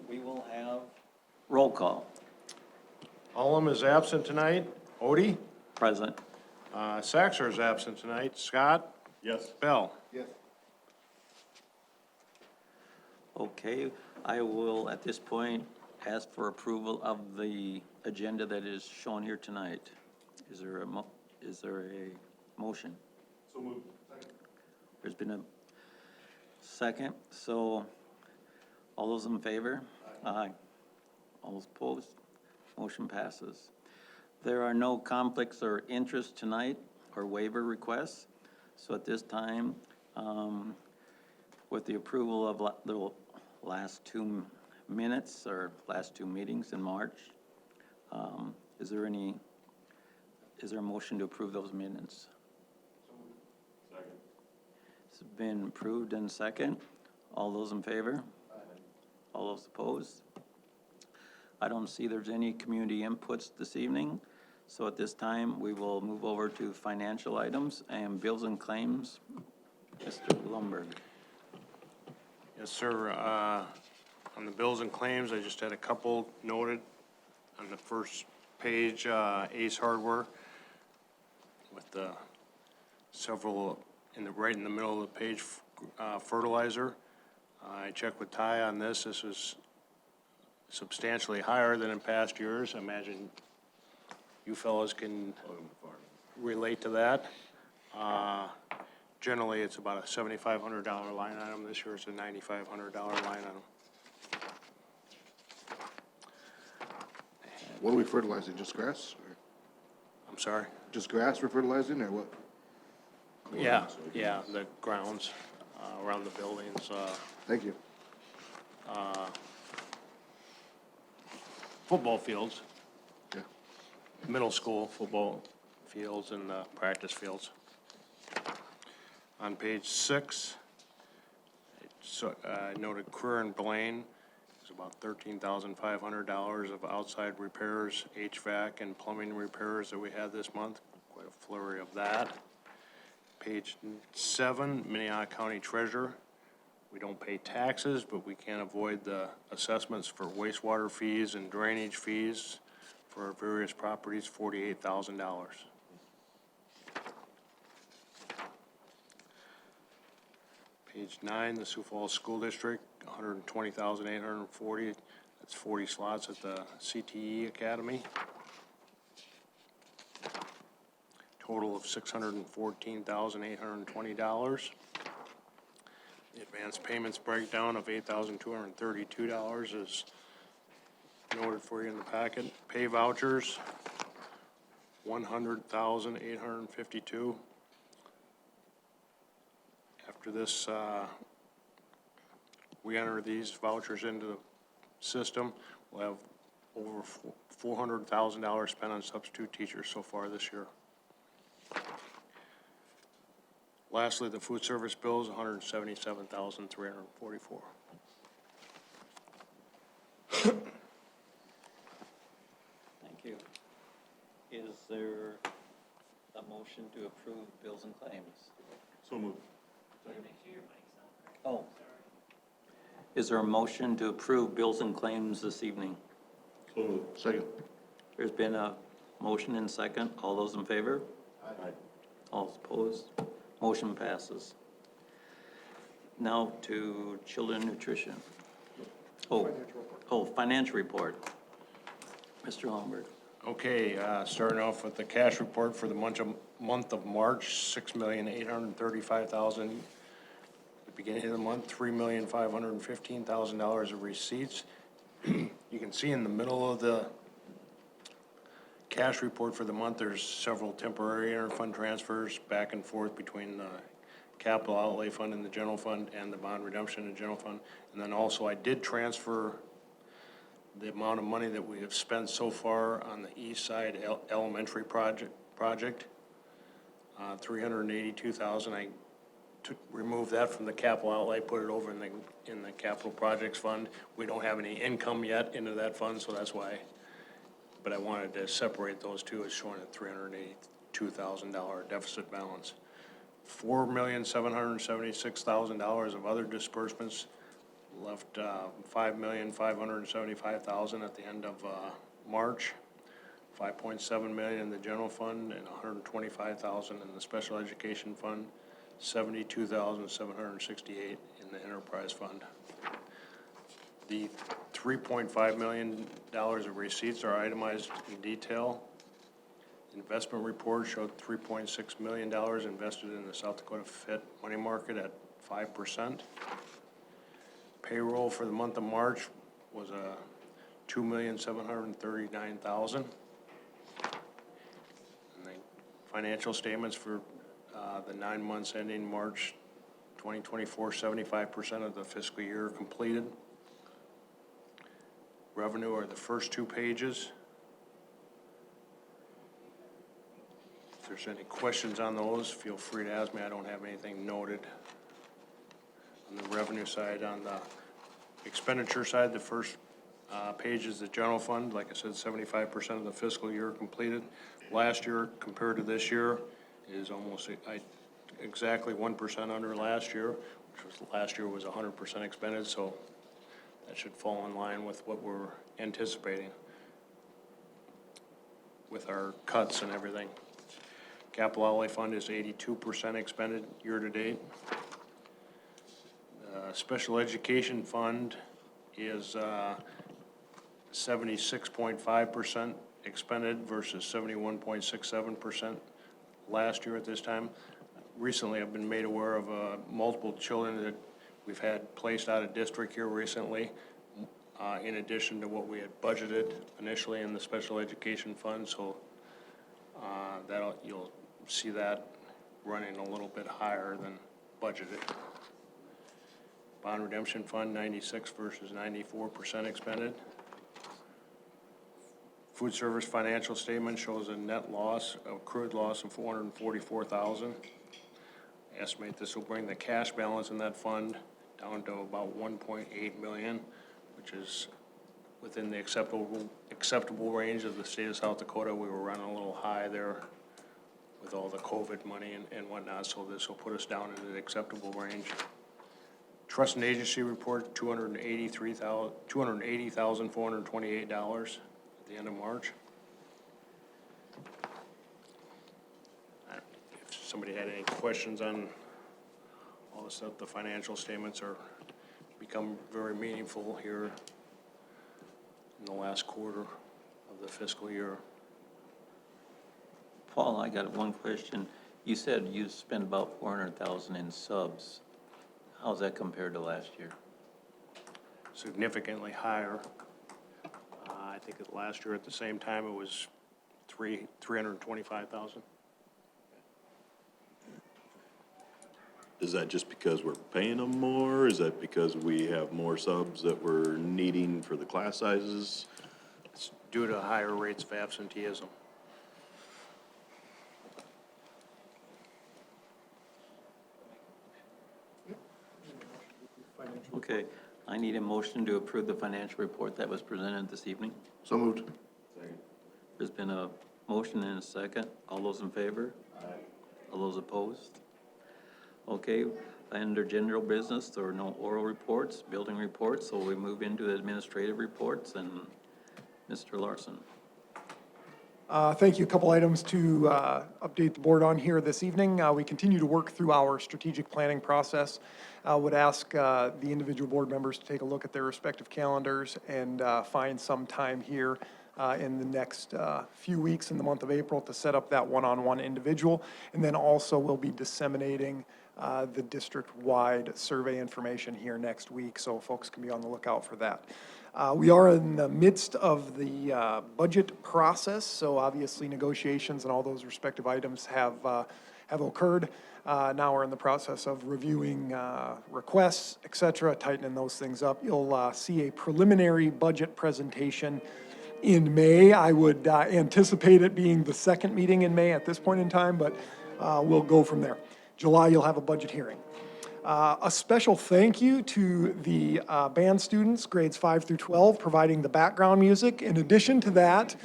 We will have roll call. Allam is absent tonight. Odie? Present. Saxer is absent tonight. Scott? Yes. Bell? Yes. Okay, I will at this point ask for approval of the agenda that is shown here tonight. Is there a motion? So moved. There's been a second, so all those in favor? Aye. All those opposed? Motion passes. There are no conflicts or interests tonight or waiver requests. So at this time, with the approval of the last 2 minutes or last 2 meetings in March, is there a motion to approve those minutes? Second. It's been approved and second. All those in favor? All those opposed? I don't see there's any community inputs this evening. So at this time, we will move over to financial items and bills and claims. Mr. Lumberg. Yes, sir. On the bills and claims, I just had a couple noted. On the first page, Ace Hardware with several right in the middle of the page, fertilizer. I checked with Ty on this. This is substantially higher than in past years. I imagine you fellows can relate to that. Generally, it's about a $7,500 line item. This year it's a $9,500 line item. What are we fertilizing, just grass? Or I'm sorry? just grass we're fertilizing, or what? Yeah, the grounds around the buildings. Thank you. Football fields, Yeah. middle school football fields and practice fields. On page 6, I noted Kerr and Blaine is about $13,500 of outside repairs, HVAC and plumbing repairs that we had this month. Quite a flurry of that. Page 7, Minnehaha County Treasurer. We don't pay taxes, but we can't avoid the assessments for wastewater fees and drainage fees for our various properties, $48,000. Page 9, the Sioux Falls School District, $120,840. That's 40 slots at the CTE Academy. Total of $614,820. The advance payments breakdown of $8,232 is noted for you in the packet. Pay vouchers, $100,852. After this, we enter these vouchers into the system, we'll have over $400,000 spent on substitute teachers so far this year. Lastly, the food service bills, $177,344. Thank you. Is there a motion to approve bills and claims? So moved. Oh. Is there a motion to approve bills and claims this evening? So moved. Second. There's been a motion and second. All those in favor? Aye. All opposed? Motion passes. Now to children nutrition. Financial report. Mr. Lumberg. Okay, starting off with the cash report for the month of March, $6,835,000. At the beginning of the month, $3,515,000 of receipts. You can see in the middle of the cash report for the month, there's several temporary interfund transfers back and forth between the capital outlay fund and the general fund and the bond redemption and general fund. And then also I did transfer the amount of money that we have spent so far on the east side elementary project, $382,000. I removed that from the capital outlay, put it over in the capital projects fund. We don't have any income yet into that fund, so that's why. But I wanted to separate those two as showing a $382,000 deficit balance. $4,776,000 of other disbursements, left, $5,575,000 at the end of, March. 5.7 million in the general fund and 125,000 in the special education fund, 72,768 in the enterprise fund. The $3.5 million of receipts are itemized in detail. Investment report showed $3.6 million invested in the South Dakota Fit money market at 5%. Payroll for the month of March was $2,739,000. And the financial statements for the 9 months ending March 2024, 75% of the fiscal year completed. Revenue are the first 2 pages. If there's any questions on those, feel free to ask me. I don't have anything noted. On the revenue side, on the expenditure side, the first page is the general fund. Like I said, 75% of the fiscal year completed. Last year compared to this year is almost exactly 1% under last year, which was last year was 100% expended, so that should fall in line with what we're anticipating with our cuts and everything. Capital outlay fund is 82% expended year to date. Special education fund is 76.5% expended versus 71.67% last year at this time. Recently, I've been made aware of multiple children that we've had placed out of district here recently, in addition to what we had budgeted initially in the special education fund. So you'll see that running a little bit higher than budgeted. Bond redemption fund, 96 versus 94% expended. Food service financial statement shows a net loss, accrued loss of $444,000. Estimate this will bring the cash balance in that fund down to about 1.8 million, which is within the acceptable range of the state of South Dakota. We were running a little high there with all the COVID money and whatnot, so this will put us down into the acceptable range. Trust and agency report, $280,428 at the end of March. If somebody had any questions on all the stuff, the financial statements are become very meaningful here in the last quarter of the fiscal year. Paul, I got one question. You said you spent about 400,000 in subs. How's that compared to last year? Significantly higher. I think that last year at the same time it was 325,000. Is that just because we're paying them more? Is that because we have more subs that we're needing for the class sizes? It's due to higher rates of absenteeism. Okay, I need a motion to approve the financial report that was presented this evening. So moved. There's been a motion and a second. All those in favor? Aye. All those opposed? Okay, under general business, there are no oral reports, building reports, so we move into administrative reports, and Mr. Larson. Thank you. A couple items to update the board on here this evening. We continue to work through our strategic planning process. I would ask the individual board members to take a look at their respective calendars and find some time here in the next few weeks in the month of April to set up that one-on-one individual. And then also we'll be disseminating the district-wide survey information here next week, so folks can be on the lookout for that. We are in the midst of the budget process, so obviously negotiations and all those respective items have occurred. Now we're in the process of reviewing requests, et cetera, tightening those things up. You'll see a preliminary budget presentation in May. I would anticipate it being the second meeting in May at this point in time, but we'll go from there. July, you'll have a budget hearing. A special thank you to the band students, grades 5 through 12, providing the background music. In addition to that,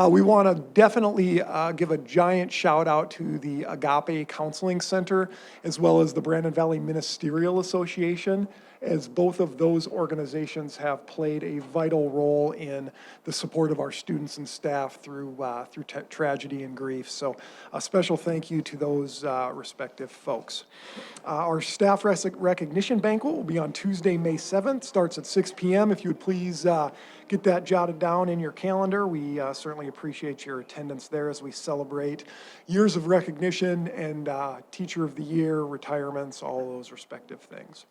we want to definitely give a giant shout out to the Agape Counseling Center, as well as the Brandon Valley Ministerial Association, as both of those organizations have played a vital role in the support of our students and staff through tragedy and grief. So a special thank you to those respective folks. Our staff recognition banquet will be on Tuesday, May 7th, starts at 6 p.m. If you would please get that jotted down in your calendar. We certainly appreciate your attendance there as we celebrate years of recognition and Teacher of the Year, retirements, all those respective things.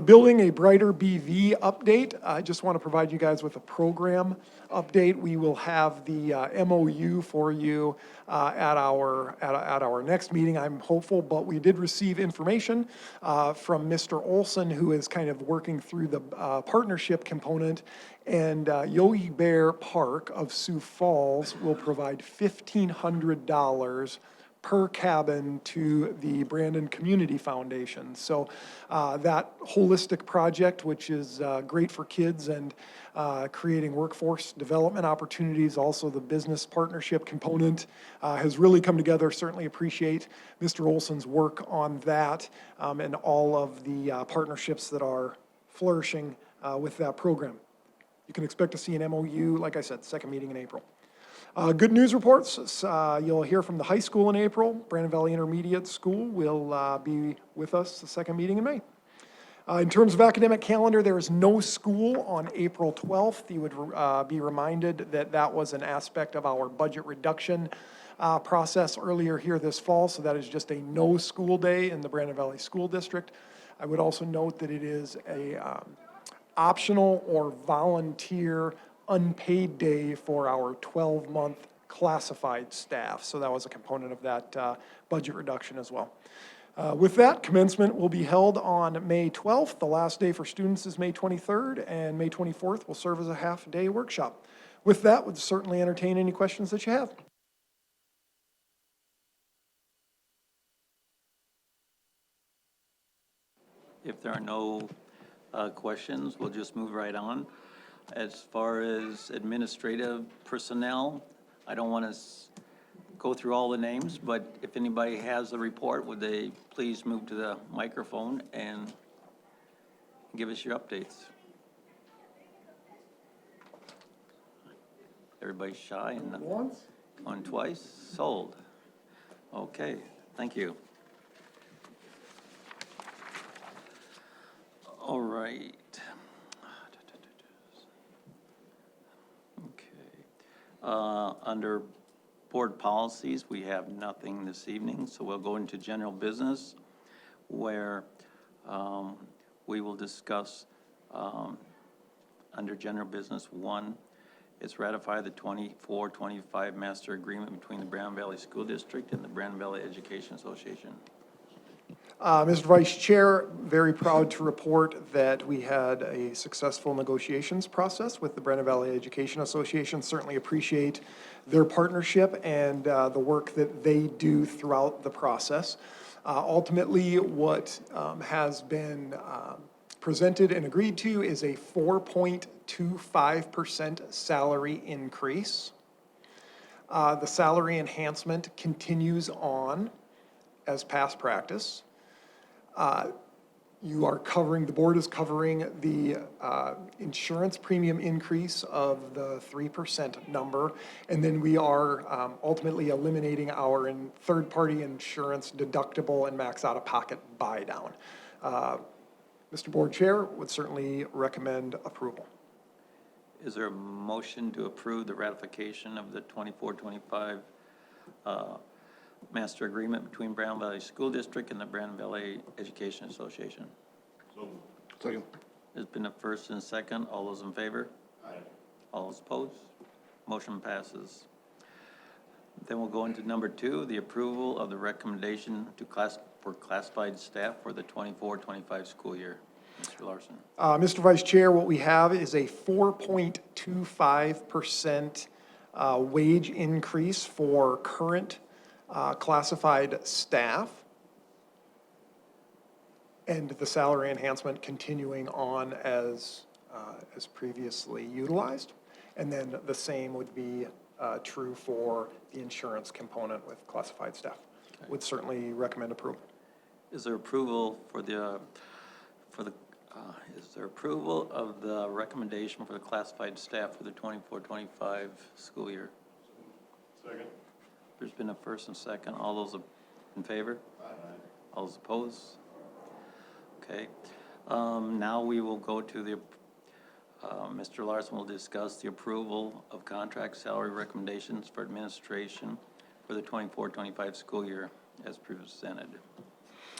Building a Brighter BV update. I just want to provide you guys with a program update. We will have the MOU for you at our next meeting, I'm hopeful, but we did receive information from Mr. Olson, who is kind of working through the partnership component, and Yogi Bear Park of Sioux Falls will provide $1,500 per cabin to the Brandon Community Foundation. So that holistic project, which is great for kids and creating workforce development opportunities, also the business partnership component, has really come together. Certainly appreciate Mr. Olson's work on that and all of the partnerships that are flourishing with that program. You can expect to see an MOU, like I said, second meeting in April. Good news reports. You'll hear from the high school in April. Brandon Valley Intermediate School will be with us the second meeting in May. In terms of academic calendar, there is no school on April 12th. You would be reminded that that was an aspect of our budget reduction process earlier here this fall, so that is just a no school day in the Brandon Valley School District. I would also note that it is a optional or volunteer unpaid day for our 12-month classified staff. So that was a component of that budget reduction as well. With that, commencement will be held on May 12th. The last day for students is May 23rd, and May 24th will serve as a half-day workshop. With that, would certainly entertain any questions that you have. If there are no questions, we'll just move right on. As far as administrative personnel, I don't want to go through all the names, but if anybody has a report, would they please move to the microphone and give us your updates? Everybody's shy and Once? on twice, sold. Okay, thank you. All right. Under board policies, we have nothing this evening, so we'll go into general business where we will discuss under general business 1, it's ratify the 24-25 master agreement between the Brandon Valley School District and the Brandon Valley Education Association. Mr. Vice Chair, very proud to report that we had a successful negotiations process with the Brandon Valley Education Association. Certainly appreciate their partnership and the work that they do throughout the process. Ultimately, what has been presented and agreed to is a 4.25% salary increase. The salary enhancement continues on as past practice. You are covering, the board is covering the insurance premium increase of the 3% number, and then we are ultimately eliminating our third-party insurance deductible and max out-of-pocket buy-down. Mr. Board Chair would certainly recommend approval. Is there a motion to approve the ratification of the 24-25 master agreement between Brandon Valley School District and the Brandon Valley Education Association? Second. There's been a first and a second. All those in favor? Aye. All those opposed? Motion passes. Then we'll go into number 2, the approval of the recommendation to for classified staff for the 24-25 school year. Mr. Larson. Mr. Vice Chair, what we have is a 4.25% wage increase for current classified staff. and the salary enhancement continuing on as previously utilized. And then the same would be true for the insurance component with classified staff. Would certainly recommend approval. Is there approval is there approval of the recommendation for the classified staff for the 24-25 school year? Second. There's been a first and second. All those in favor? All those opposed? Okay. Now we will go to the, Mr. Larson will discuss the approval of contract salary recommendations for administration for the 24-25 school year as presented.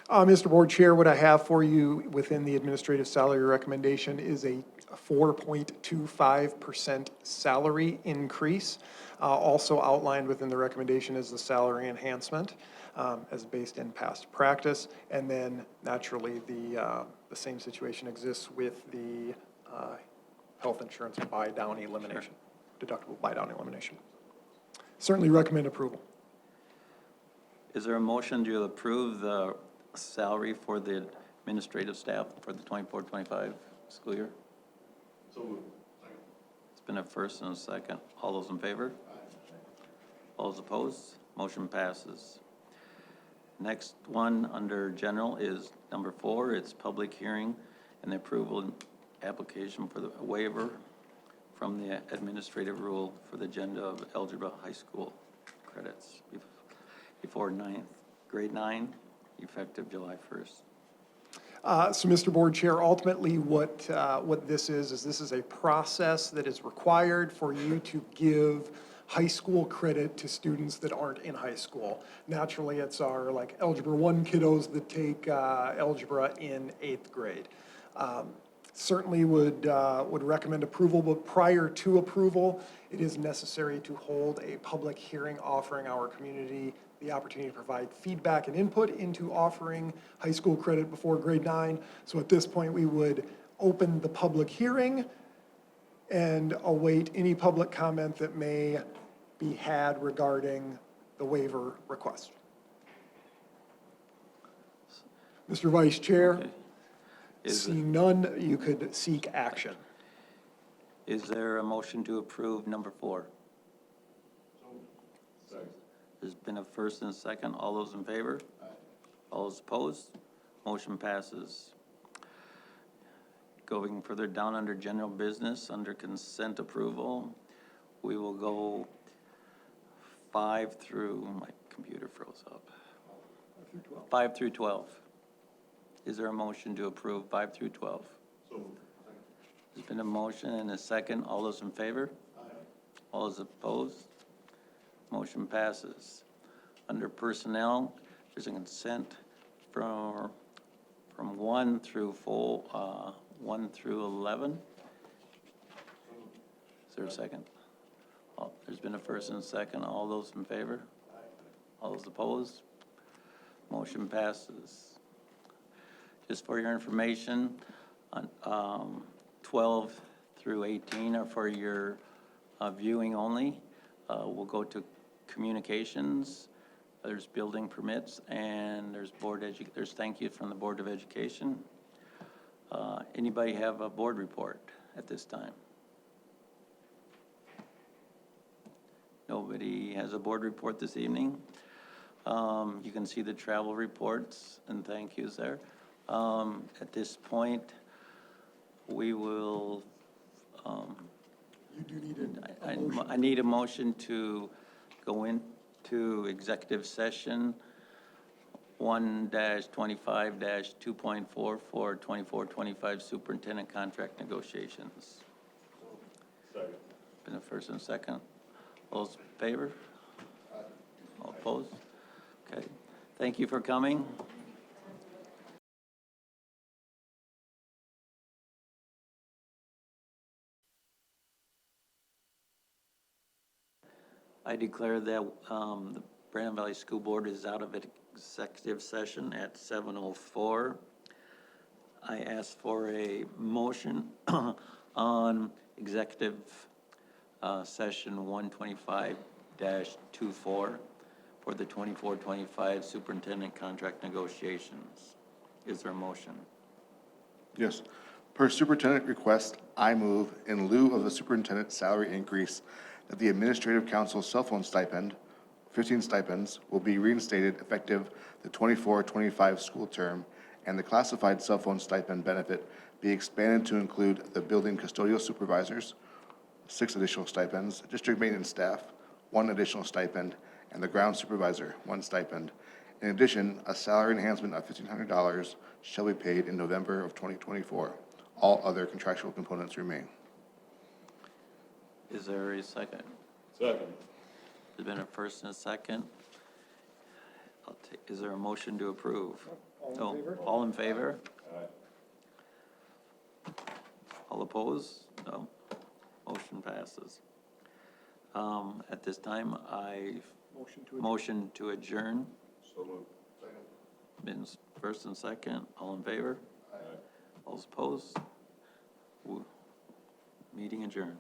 Mr. Board Chair, what I have for you within the administrative salary recommendation is a 4.25% salary increase. Also outlined within the recommendation is the salary enhancement as based in past practice. And then naturally, the same situation exists with the health insurance buy-down elimination, deductible buy-down elimination. Certainly recommend approval. Is there a motion to approve the salary for the administrative staff for the 24-25 school year? So moved. It's been a first and a second. All those in favor? All those opposed? Motion passes. Next one under general is number 4. It's public hearing and the approval and application for the waiver from the administrative rule for the agenda of algebra high school credits before grade 9, effective July 1st. So, Mr. Board Chair, ultimately what this is this is a process that is required for you to give high school credit to students that aren't in high school. Naturally, it's our like Algebra 1 kiddos that take algebra in 8th grade. Certainly would recommend approval, but prior to approval, it is necessary to hold a public hearing offering our community the opportunity to provide feedback and input into offering high school credit before grade 9. So at this point, we would open the public hearing and await any public comment that may be had regarding the waiver request. Mr. Vice Chair, Okay. seeing none, you could seek action. Is there a motion to approve number 4? There's been a first and a second. All those in favor? All those opposed? Motion passes. Going further down under general business, under consent approval, we will go 5 through, my computer froze up. 5 through 12. Is there a motion to approve 5 through 12? There's been a motion and a second. All those in favor? All those opposed? Motion passes. Under personnel, there's a consent from 1 through 1 through 11. Is there a second? There's been a first and a second. All those in favor? All those opposed? Motion passes. Just for your information, on 12 through 18 are for your viewing only. We'll go to communications, there's building permits, and there's there's thank you from the Board of Education. Anybody have a board report at this time? Nobody has a board report this evening. You can see the travel reports and thank yous there. At this point, we will, You do need a motion. I need a motion to go into executive session 1-25-2.4 for 24-25 superintendent contract negotiations. Second. Been a first and a second. All those in favor? All opposed? Okay. Thank you for coming. I declare that the Brandon Valley School Board is out of executive session at 7:04. I ask for a motion on executive session 125-24 for the 24-25 superintendent contract negotiations. Is there a motion? Yes. Per superintendent request, I move, in lieu of the superintendent's salary increase, that the administrative council cell phone stipend, 15 stipends, will be reinstated effective the 24-25 school term, and the classified cell phone stipend benefit be expanded to include the building custodial supervisors, 6 additional stipends, district maintenance staff, 1 additional stipend, and the ground supervisor, 1 stipend. In addition, a salary enhancement of $1,500 shall be paid in November of 2024. All other contractual components remain. Is there a second? Second. There's been a first and a second. Is there a motion to approve? All in favor? All in favor? All opposed? No. Motion passes. At this time, motion to adjourn. So moved. Been first and second. All in favor? All opposed? Meeting adjourned.